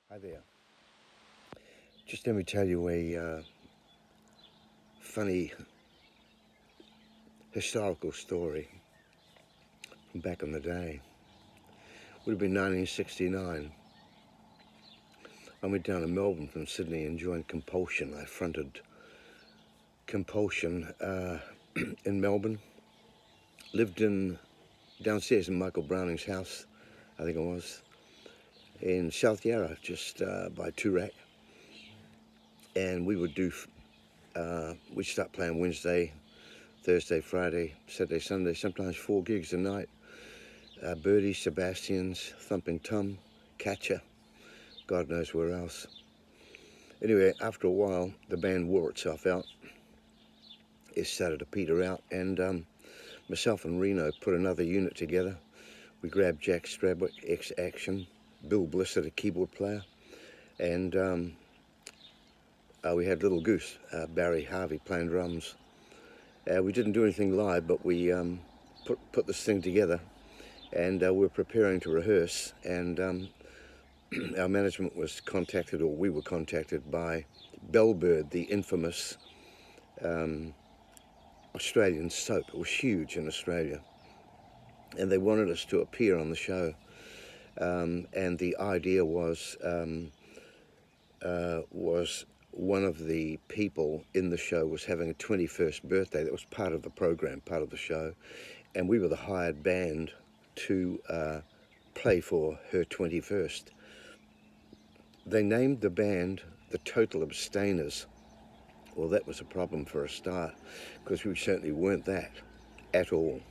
Hi there. Just let me tell you a funny historical story from back in the day. Would have been 1969. I went down to Melbourne from Sydney and joined Compulsion. I fronted Compulsion in Melbourne. Lived downstairs in Michael Browning's house, I think it was, in South Yarra, just by Toorak. And we would we'd start playing Wednesday, Thursday, Friday, Saturday, Sunday, sometimes 4 gigs a night. Birdie, Sebastian's, Thumping Tom, Catcher, God knows where else. Anyway, after a while, the band wore itself out. It started to peter out, and myself and Reno put another unit together. We grabbed Jack Stradwick, ex-Action, Bill Blissett, a keyboard player, and we had Little Goose, Barry Harvey, playing drums. We didn't do anything live, but we put this thing together, and we were preparing to rehearse, and our management was contacted, or we were contacted by Bellbird, the infamous Australian soap. It was huge in Australia, and they wanted us to appear on the show. And the idea was one of the people in the show was having a 21st birthday. That was part of the program, part of the show, and we were the hired band to play for her 21st. They named the band the Total Abstainers. Well, that was a problem for a start, because we certainly weren't that at all.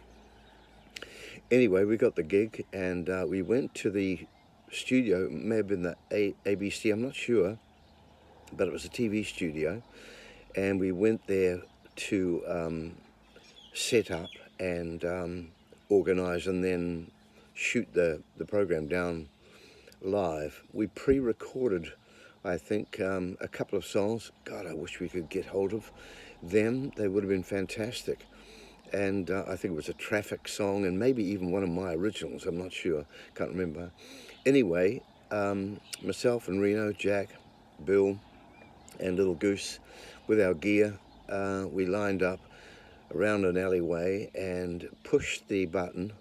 Anyway, we got the gig, and we went to the studio. It may have been the ABC, I'm not sure, but it was a TV studio, and we went there to set up and organise and then shoot the program down live. We pre-recorded, I think, a couple of songs. God, I wish we could get hold of them. They would have been fantastic. And I think it was a Traffic song, and maybe even one of my originals. I'm not sure, can't remember. Anyway, myself and Reno, Jack, Bill, and Little Goose, with our gear, we lined up around an alleyway and pushed the button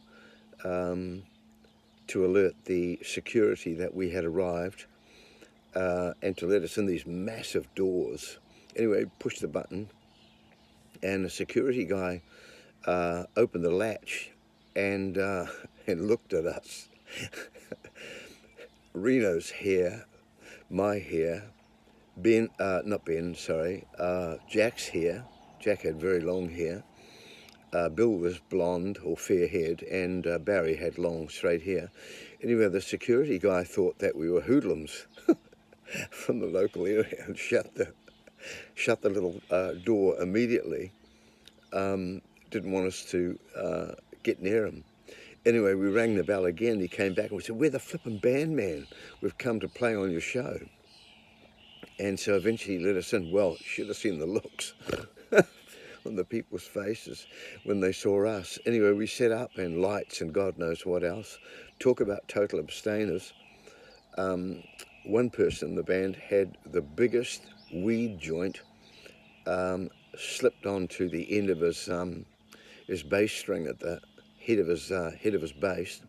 to alert the security that we had arrived, and to let us in these massive doors. Anyway, pushed the button, and the security guy opened the latch and looked at us. Reno's hair, my hair, Jack's hair. Jack had very long hair. Bill was blonde or fair-haired, and Barry had long, straight hair. Anyway, the security guy thought that we were hoodlums from the local area and shut the little door immediately. Didn't want us to get near him. Anyway, we rang the bell again. He came back and we said, "We're the flippin' band, man. We've come to play on your show." And so eventually he let us in. Well, you should have seen the looks on the people's faces when they saw us. Anyway, we set up, and lights and God knows what else. Talk about total abstainers. One person in the band had the biggest weed joint slipped onto the end of his bass string at the head of his bass,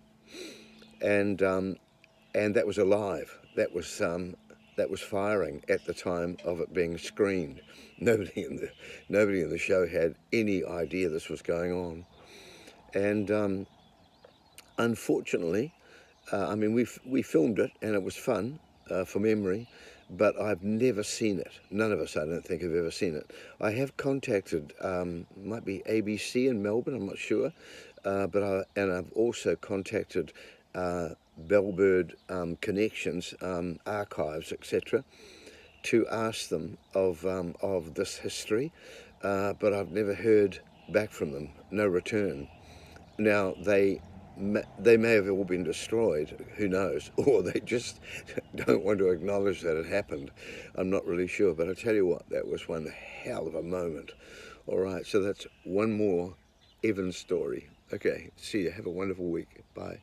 and that was alive. That was firing at the time of it being screened. Nobody in the show had any idea this was going on, and unfortunately, I mean, we filmed it and it was fun for memory, but I've never seen it. None of us, I don't think, have ever seen it. I have contacted, might be ABC in Melbourne, I'm not sure, but I've also contacted Bellbird Connections, archives, etc., to ask them of this history, but I've never heard back from them. No return. Now they may have all been destroyed, who knows, or they just don't want to acknowledge that it happened. I'm not really sure, but I tell you what, that was one hell of a moment. All right, so that's one more Evan story. Okay, see you. Have a wonderful week. Bye.